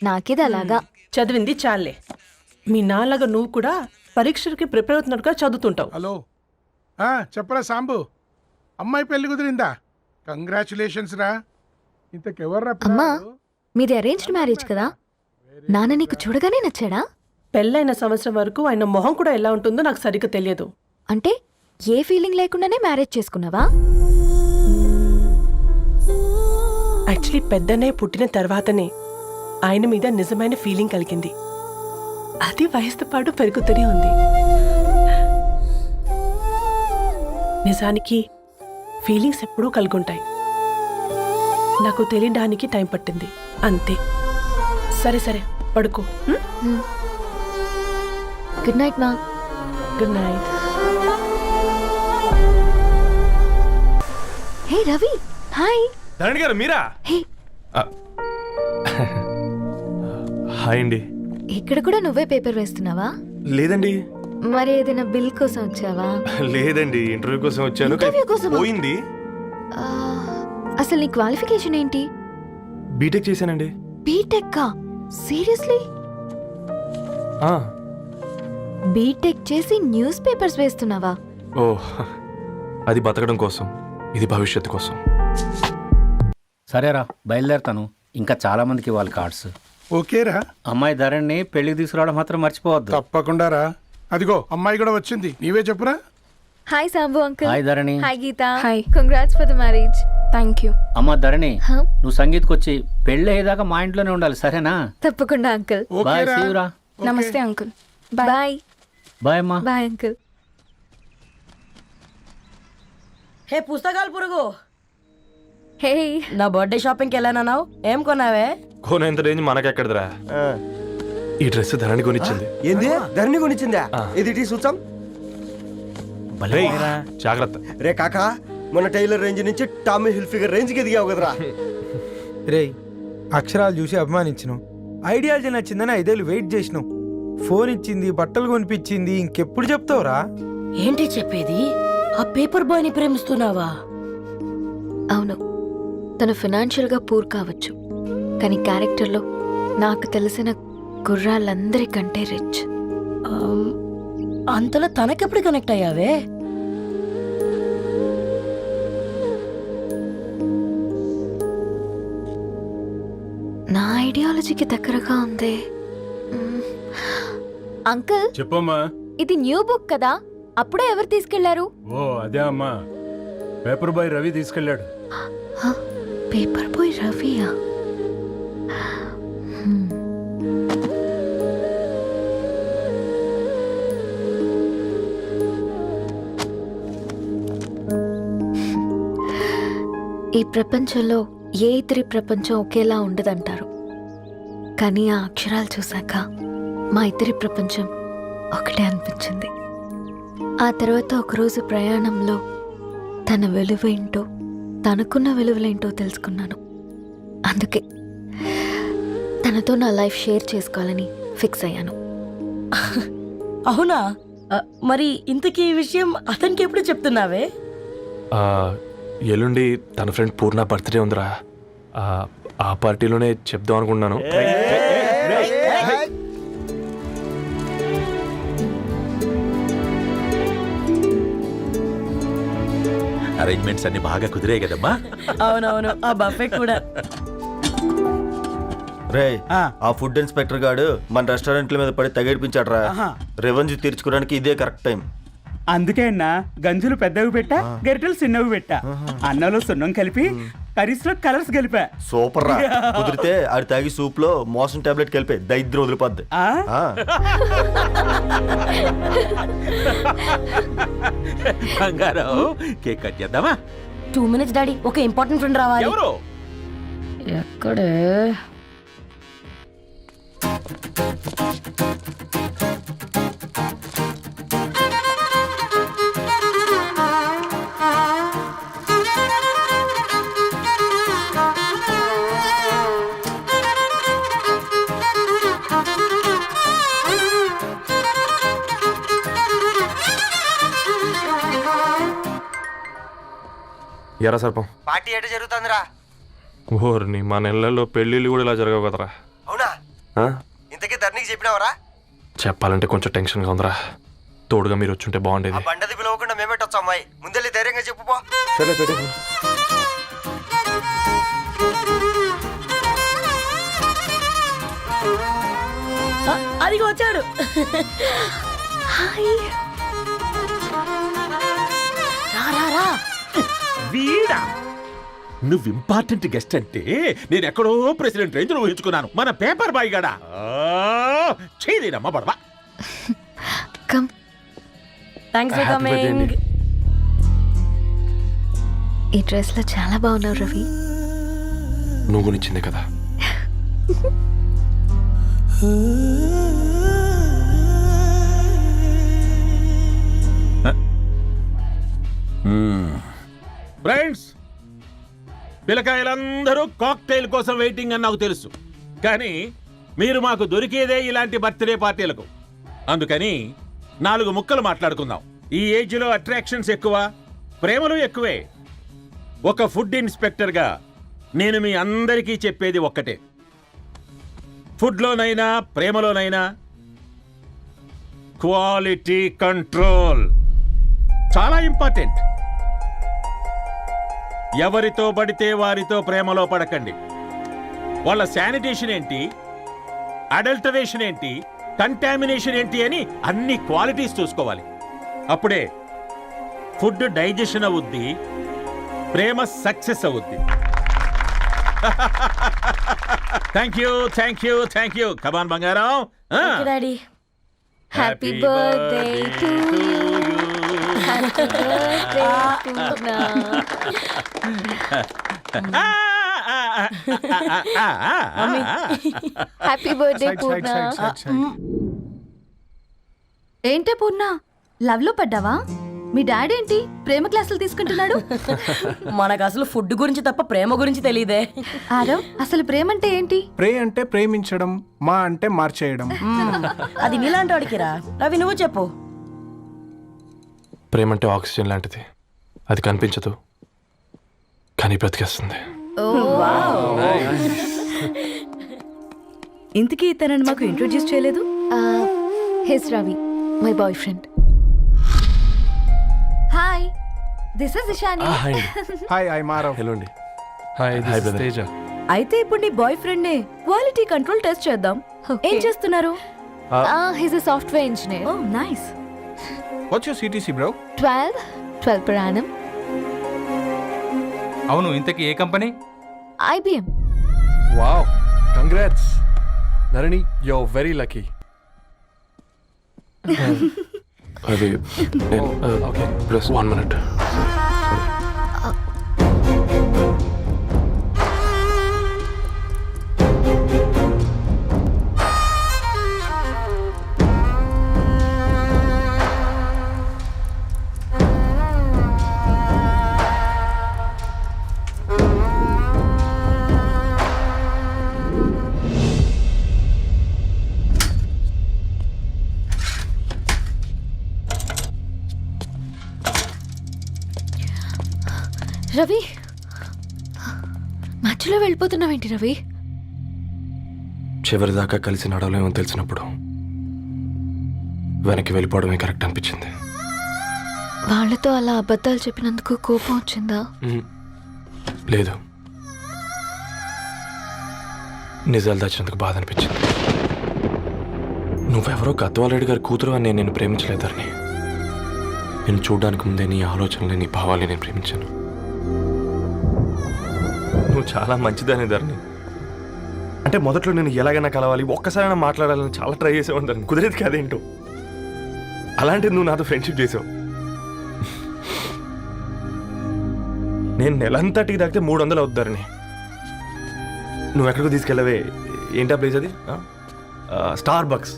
నాకిది అలాగా. చదివింది చాలే. మీ నాన్నగా నువ్వు కూడా పరీక్షలకి ప్రిపేర్ అవుతున్నట్టుగా చదువుతుంటావు. హలో చెప్పరా సాంబు, అమ్మాయి పెళ్లి కుదిరిందా? కంగ్రాచులేషన్స్ రా. ఇంతకెవర్రా అమ్మా, పిల్లాడు? మీది అరేంజ్డ్ మ్యారేజ్ కదా? నాన్న నీకు చూడగానే నచ్చాడా? పెళ్ళైన సంవత్సరం వరకు ఆయన మొహం కూడా ఎలా ఉంటుందో నాకు సరిగ్గా తెలియదు. అంటే ఏ ఫీలింగ్ లేకుండానే మ్యారేజ్ చేసుకున్నావా? యాక్చువల్లీ పెద్దనే పుట్టిన తర్వాతనే ఆయన మీద నిజమైన ఫీలింగ్ కలిగింది. అది వయసుతో పాటు పెరుగుతూనే ఉంది. నిజానికి ఫీలింగ్స్ ఎప్పుడూ కలుగుంటాయి. నాకు తెలియడానికి టైం పట్టింది అంతే. సరే సరే పడుకో. గుడ్ నైట్ మా. Good night. Hey Ravi, hi. Dharani garu మీరా? హే, హాయ్ అండి. ఇక్కడ కూడా నువ్వే పేపర్ వేస్తున్నావా? లేదండి. మరి ఏదైనా బిల్ కోసం వచ్చావా? లేదండి, ఇంటర్వ్యూ కోసం వచ్చాను. ఇంటర్వ్యూ కోసమా? పోయింది. ఆ, అసలు నీ క్వాలిఫికేషన్ ఏంటి? బీటెక్ చేశానండి. బీటెక్? సీరియస్లీ? బీటెక్ చేసి న్యూస్ పేపర్స్ వేస్తున్నావా? ఓ, అది బతకడం కోసం, ఇది భవిష్యత్తు కోసం. సరేరా, బయలుదేరుతాను. ఇంకా చాలా మందికి ఇవ్వాలి కార్డ్స్. ఓకేరా. అమ్మాయి ధరణి పెళ్లికి తీసుకురావడం మాత్రం మర్చిపోవద్దు. తప్పకుండా రా. అదిగో అమ్మాయి కూడా వచ్చింది, నీవే చెప్పురా. Hi Sambu uncle. Hi Dharani. Hi Geetha. Hi. Congrats for the marriage. Thank you. అమ్మ ధరణి, హా? నువ్వు సంగీత్కి వచ్చి పెళ్లి అయ్యేదాకా మా ఇంట్లోనే ఉండాలి, సరేనా? తప్పకుండా అంకుల్. బాయ్, ఓకేరా. see you రా. ఓకే. నమస్తే అంకుల్. బాయ్. బాయ్. బాయ్ అమ్మా. Bye uncle. హే పుస్తకాలు పురుగు, హే, నా బర్త్డే షాపింగ్కి వెళ్ళానన్నావు, ఏం కొన్నావే? కోనేంత రేంజ్ మనకెక్కడదిరా. ఈ డ్రెస్ ధరణి కొనిచ్చింది. ఏంది ధరణి కొనిచ్చిందా? ఇది చూసాం. రేయ్, జాగ్రత్త. రే కాకా, మన టైలర్ రేంజ్ నుంచి టామీ హిల్ఫిగర్ రేంజ్కి ఎదిగావు కదరా. రేయ్, అక్షరాలు చూసి అభిమానించినావు, ఐడియాలజీ నచ్చిందని 5 ఏళ్ళు వెయిట్ చేసినావు, ఫోన్ ఇచ్చింది, బట్టలు కొనిపించింది, ఇంకెప్పుడు చెప్తావురా? ఏంటి చెప్పేది? ఆ పేపర్ బాయ్ ని ప్రేమిస్తున్నావా? అవును, తను ఫినాన్షియల్గా పూర్ కావచ్చు, కానీ క్యారెక్టర్లో నాకు తెలిసిన గుర్రాలందరికంటే రిచ్. అంతలో తనకెప్పుడు కనెక్ట్ అయ్యావే? నా ఐడియాలజీకి దగ్గరగా ఉంది. అంకుల్, చెప్పమ్మా. ఇది న్యూ బుక్ కదా, అప్పుడే ఎవరు తీసుకెళ్లారు? ఓ అదే అమ్మా, పేపర్ బాయ్ రవి తీసుకెళ్ళాడు. పేపర్ బాయ్ రవియా? ఈ ప్రపంచంలో ఏ ఇతరి ప్రపంచం ఒకేలా ఉండదంటారు, కానీ ఆ అక్షరాలు చూశాక మా ఇతరి ప్రపంచం ఒకటే అనిపించింది. ఆ తర్వాత ఒకరోజు ప్రయాణంలో తన విలువేంటో, తనకున్న విలువలేంటో తెలుసుకున్నాను. అందుకే తనతో నా లైఫ్ షేర్ చేసుకోవాలని ఫిక్స్ అయ్యాను. అవునా? మరి ఇంతకీ ఈ విషయం అతనికి ఎప్పుడు చెప్తున్నావే? ఎల్లుండి తన ఫ్రెండ్ పూర్ణ బర్త్డే ఉందిరా. ఆ పార్టీలోనే చెప్దాం అనుకున్నాను. అరేంజ్మెంట్స్ అన్ని బాగా కుదిరే కదమ్మా. అవునవును, ఆ బఫే కూడా. రే, ఆ ఫుడ్ ఇన్స్పెక్టర్ గాడు మన రెస్టారెంట్ల మీద పడి తగేడిపించాడు రా. రెవెన్యూ తీర్చుకోవడానికి ఇదే కరెక్ట్ టైం. అందుకే అన్న గంజులు పెద్దవి పెట్టా, గరిటెలు చిన్నవి పెట్టా. అన్నంలో సున్నం కలిపి, కర్రీస్ లో కలర్స్ కలిపా. సూపర్ రా. కుదిరితే ఆడి తాగి సూప్ లో మోషన్ టాబ్లెట్ కలిపే దైద్యం వదిలిపోద్ది. బంగారం, కేక్ కట్ చేద్దామా? 2 minutes డాడీ, ఒక ఇంపార్టెంట్ ఫ్రెండ్ రావాలి. ఎవరు? ఎక్కడే? ఎరా సర్పం, పార్టీ ఎట జరుగుతుందిరా? ఓర్ని మా నెలల్లో పెళ్ళిళ్ళు కూడా ఇలా జరగవు కదరా. అవునా? ఆ? ఇంతకీ ధరణికి చెప్పినావరా? చెప్పాలంటే కొంచెం టెన్షన్గా ఉందిరా. తోడుగా మీరు వచ్చుంటే బాగుండేది. బండది పిలవకుండా మేమెట్టొచ్చు అమ్మాయి. ముందెళ్ళి ధైర్యంగా చెప్పుపో. సరే పెట్టే. అదిగో వచ్చాడు. హాయ్. రా రా రా. వీడా నువ్వు ఇంపార్టెంట్ గెస్ట్ అంటే నేను ఎక్కడో ప్రెసిడెంట్ రేంజ్ ఊహించుకున్నాను. మన పేపర్ బాయ్ గడా చేయలేనమ్మా బడవా. Come. Thanks for Happy birthday coming. అండి. ఈ డ్రెస్ లో చాలా బాగున్నావు రవి. నువ్వు కొనిచ్చిందే కదా. ఫ్రెండ్స్, పిల్లకాయలందరూ కాక్టైల్ కోసం వెయిటింగ్ అని నాకు తెలుసు. కానీ మీరు మాకు దొరికేదే ఇలాంటి బర్త్డే పార్టీలకు. అందుకని 4 ముక్కలు మాట్లాడుకుందాం. ఈ ఏజ్లో అట్రాక్షన్స్ ఎక్కువ, ప్రేమలు ఎక్కువే. ఒక ఫుడ్ ఇన్స్పెక్టర్గా నేను మీ అందరికీ చెప్పేది ఒక్కటే. ఫుడ్లోనైనా ప్రేమలోనైనా క్వాలిటీ కంట్రోల్ చాలా ఇంపార్టెంట్. ఎవరితో పడితే వారితో ప్రేమలో పడకండి. వాళ్ళ శానిటేషన్ ఏంటి, అడల్టరేషన్ ఏంటి, కంటామినేషన్ ఏంటి అని అన్ని క్వాలిటీస్ చూసుకోవాలి. అప్పుడే ఫుడ్ డైజెషన్ అవుద్ది, ప్రేమ సక్సెస్ అవుద్ది. Thank you thank you thank you. Come on బంగారం. Daddy. Happy birthday to you. Happy birthday Purna. Happy birthday Purna. ఏంటే పూర్ణ, లవ్ లో పడ్డావా? మీ డాడీ ఏంటి ప్రేమ క్లాసులు తీసుకుంటున్నాడు? మనకు అసలు ఫుడ్ గురించి తప్ప ప్రేమ గురించి తెలియదే. ఆరవ్, అసలు ప్రేమ అంటే ఏంటి? ప్రే అంటే ప్రేమించడం, మా అంటే మార్చేయడం. అది నీలాంటి వాడికిరా. రవి నువ్వు చెప్పు. ప్రేమ అంటే ఆక్సిజన్ లాంటిది. అది కనిపించదు కానీ బ్రతికేస్తుంది. ఇంతకీ తనని మాకు ఇంట్రొడ్యూస్ చేయలేదు. He's Ravi, my boyfriend. Hi, this is Ishani. Hi hi, I Marav. Hello అండి. Hi brother. తేజ. అయితే ఇప్పుడు నీ బాయ్ ఫ్రెండ్ నే క్వాలిటీ కంట్రోల్ టెస్ట్ చేద్దాం. ఏం చేస్తున్నారు? He's a software engineer. Oh nice. What's your CTC bro? 12 per annum. అవును, ఇంతకీ ఏ కంపెనీ? IBM. Wow, congrats Dharani, you are very lucky. అది ఓకే, ప్లస్ 1 minute. రవి, మధ్యలో వెళ్ళిపోతున్నావేంటి రవి? చివరిదాకా కలిసి నడవలేమో తెలిసినప్పుడు వెనక్కి వెళ్ళిపోవడమే కరెక్ట్ అనిపించింది. వాళ్ళతో అలా అబద్ధాలు చెప్పినందుకు కోపం వచ్చిందా? లేదు, నిజాలు దాచినందుకు బాధ అనిపించింది. నువ్వెవరో గద్వాలరెడ్డి గారి కూతురు అని నేను ప్రేమించలేదని. నేను చూడడానికి ముందే నీ ఆలోచనలు, నీ భావాలు నేను ప్రేమించాను. నువ్వు చాలా మంచిదనే ధరణి. అంటే మొదట్లో నేను ఎలాగైనా కలవాలి, ఒక్కసారైనా మాట్లాడాలని చాలా ట్రై చేసేవాడిని ధరణి. కుదిరేది కాదేంటో. అలాంటిది నువ్వు నాతో ఫ్రెండ్షిప్ చేసావు. నేను నెలంతటికి తాకితే 300 అవుతారని. నువ్వు ఎక్కడికో తీసుకెళ్ళవే, ఏంటా ప్లేస్ అది? Star bucks.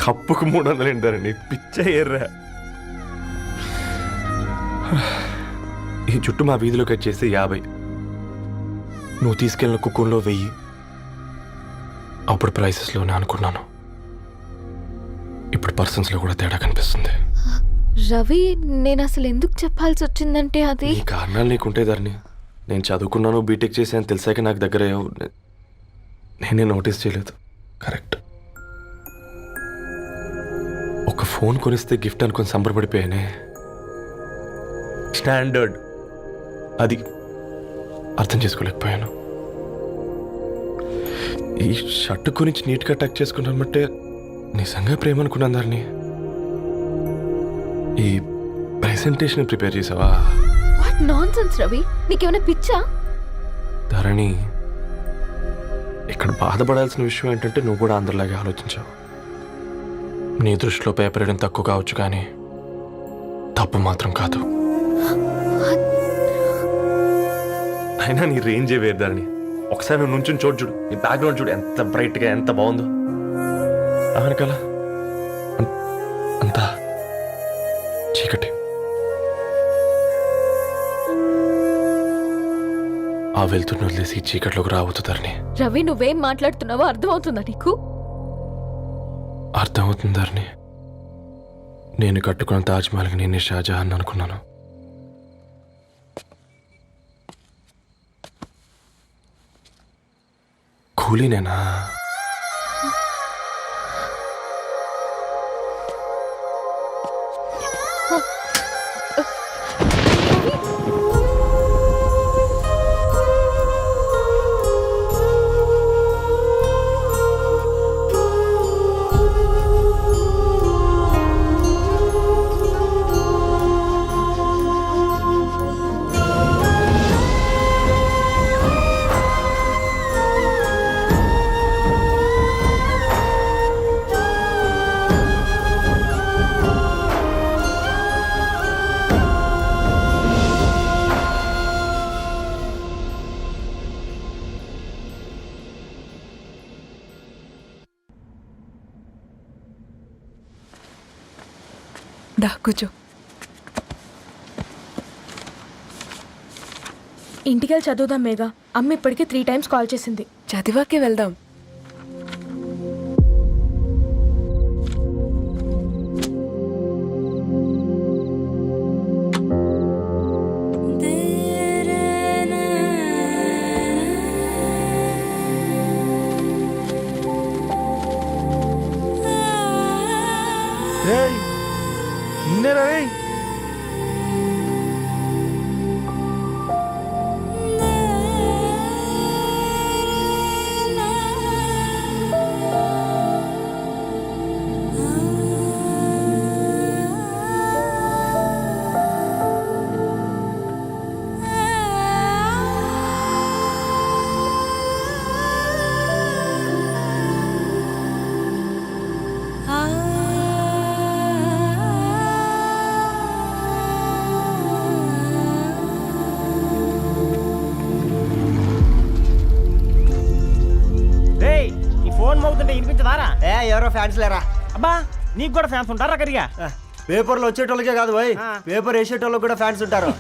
కప్పుకు 300 ఏంటారండి, పిచ్చ ఎర్రా. ఈ చుట్టూ మా వీధిలో కట్ చేస్తే 50. నువ్వు తీసుకెళ్ళిన కుక్కర్లో 1000. అప్పుడు ప్రైసెస్లోనే అనుకున్నాను, ఇప్పుడు పర్సన్స్లో కూడా తేడా కనిపిస్తుంది. రవి, నేను అసలు ఎందుకు చెప్పాల్సి వచ్చిందంటే అది ఈ కారణాలు నీకుంటే ధరణి. నేను చదువుకున్నాను, బీటెక్ చేశాను తెలిసాక నాకు దగ్గర నేను నేనే నోటీస్ చేయలేదు. కరెక్ట్. ఒక ఫోన్ కొనిస్తే గిఫ్ట్ అనుకొని సంబరపడిపోయానే. స్టాండర్డ్ అది అర్థం చేసుకోలేకపోయాను. ఈ షర్ట్ గురించి నీట్గా టచ్ చేసుకున్నామంటే నిజంగా ప్రేమ అనుకున్నాను దాన్ని. ఈ ప్రెజెంటేషన్ ప్రిపేర్ చేసావా? వాట్ నాన్సెన్స్ రవి, నీకేమైనా పిచ్చా? ధరణి, ఇక్కడ బాధపడాల్సిన విషయం ఏంటంటే నువ్వు కూడా అందరిలాగే ఆలోచించావు. నీ దృష్టిలో పేపర్ వేయడం తక్కువ కావచ్చు, కానీ తప్పు మాత్రం కాదు. అయినా నీ రేంజే వేరు ధరణి. ఒకసారి నువ్వు నుంచుని చూడు, నీ బ్యాక్గ్రౌండ్ చూడు ఎంత బ్రైట్గా, ఎంత బాగుందో. వెనకాల అంతా చీకటి. ఆ వెళ్తున్న వదిలేసి చీకట్లోకి రావుతుందని. రవి, నువ్వేం మాట్లాడుతున్నావో అర్థమవుతుందా నీకు? అర్థమవుతుందని. నేను కట్టుకున్న తాజ్మహల్కి నేనే షాజహాన్ అనుకున్నాను. కూలీనేనా? దా కూర్చో. ఇంటికెళ్ళి చదువుదాం మేఘా. అమ్మ ఇప్పటికే 3 times కాల్ చేసింది. చదివాకే వెళ్దాం. రేయ్, నిన్నేరా రేయ్? ఎవరో ఫ్యాన్స్ లేరా? అబ్బా, నీకు కూడా ఫ్యాన్స్ ఉంటారా కరిగా? పేపర్లో వచ్చేటోళ్ళకే కాదు పోయి, పేపర్ వేసేటోళ్ళకి కూడా ఫ్యాన్స్ ఉంటారు.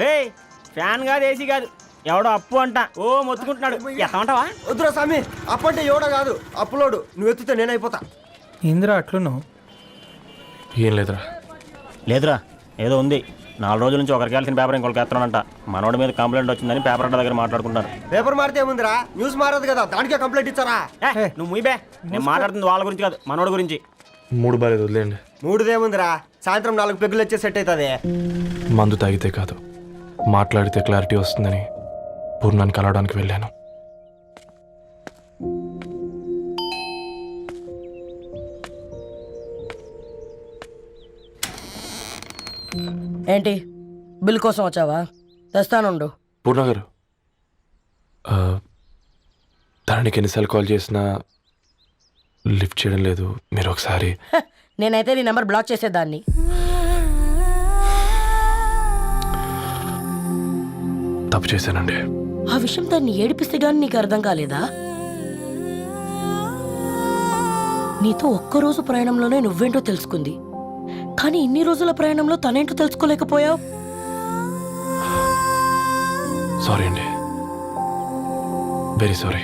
రే, ఫ్యాన్ కాదు, ఏసీ కాదు, ఎవడో అప్పు అంట ఓ మొత్తుకుంటున్నాడు. ఎత్తమంటావా? వద్దురా స్వామి, అప్పు అంటే ఎవడో కాదు, అప్పులోడు. నువ్వు ఎత్తుతే నేనైపోతా. ఇందిరా అట్లున్నావు? ఏం లేదురా. లేదురా, ఏదో ఉంది. 4 రోజుల నుంచి ఒకరికి వెళ్ళిన పేపర్ ఇంకొకరికి ఎత్తానంట. మనోడి మీద కంప్లైంట్ వచ్చిందని పేపర్ అడ్డ దగ్గర మాట్లాడుకుంటారు. పేపర్ మారితే ఏముందిరా, న్యూస్ మారదు కదా, దానికే కంప్లైంట్ ఇచ్చారా? నువ్వు ముయ్యబే, నేను మాట్లాడుతుంది వాళ్ళ గురించి కాదు, మనోడి గురించి. 3 బాలేదు, వదిలేండి. 3దేముందిరా, సాయంత్రం 4 పెగ్గులు వచ్చే సెట్ అవుతుంది. మందు తాగితే కాదు, మాట్లాడితే క్లారిటీ వస్తుందని పూర్ణాన్ని కలవడానికి వెళ్ళాను. ఏంటి, బిల్ కోసం వచ్చావా? తెస్తానుండు. పూర్ణ గారు, తనకి ఎన్నిసార్లు కాల్ చేసినా లిఫ్ట్ చేయడం లేదు. మీరు ఒకసారి. నేనైతే నీ నెంబర్ బ్లాక్ చేసేదాన్ని. తప్పు చేశానండి. ఆ విషయం దాన్ని ఏడిపిస్తే గానీ నీకు అర్థం కాలేదా? నీతో ఒక్కరోజు ప్రయాణంలోనే నువ్వేంటో తెలుసుకుంది, కానీ ఇన్ని రోజుల ప్రయాణంలో తనేంటో తెలుసుకోలేకపోయావు. సారీ అండి, వెరీ సారీ.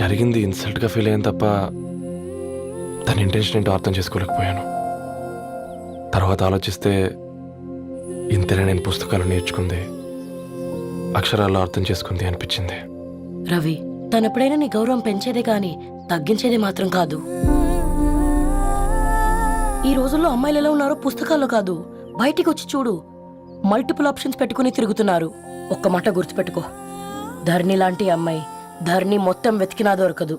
జరిగింది ఇన్సల్ట్గా ఫీల్ అయ్యాను తప్ప తన ఇంటెన్షన్ ఏంటో అర్థం చేసుకోలేకపోయాను. తర్వాత ఆలోచిస్తే ఇంతనే నేను పుస్తకాలు నేర్చుకుంది, అక్షరాల్లో అర్థం చేసుకుంది అనిపించింది. రవి తనెప్పుడైనా నీ గౌరవం పెంచేదే గాని తగ్గించేదే మాత్రం కాదు. ఈ రోజుల్లో అమ్మాయిలు ఎలా ఉన్నారో పుస్తకాల్లో కాదు, బయటికి వచ్చి చూడు. మల్టిపుల్ ఆప్షన్స్ పెట్టుకుని తిరుగుతున్నారు. ఒక్క మాట గుర్తుపెట్టుకో, ధరణి లాంటి అమ్మాయి ధరణి మొత్తం వెతికినా దొరకదు.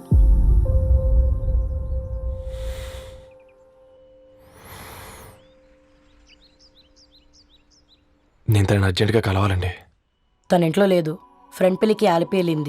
నేను తనని అర్జెంటుగా కలవాలండి. తన ఇంట్లో లేదు, ఫ్రెండ్ పెళ్లికి ఆలిపి వెళ్ళింది.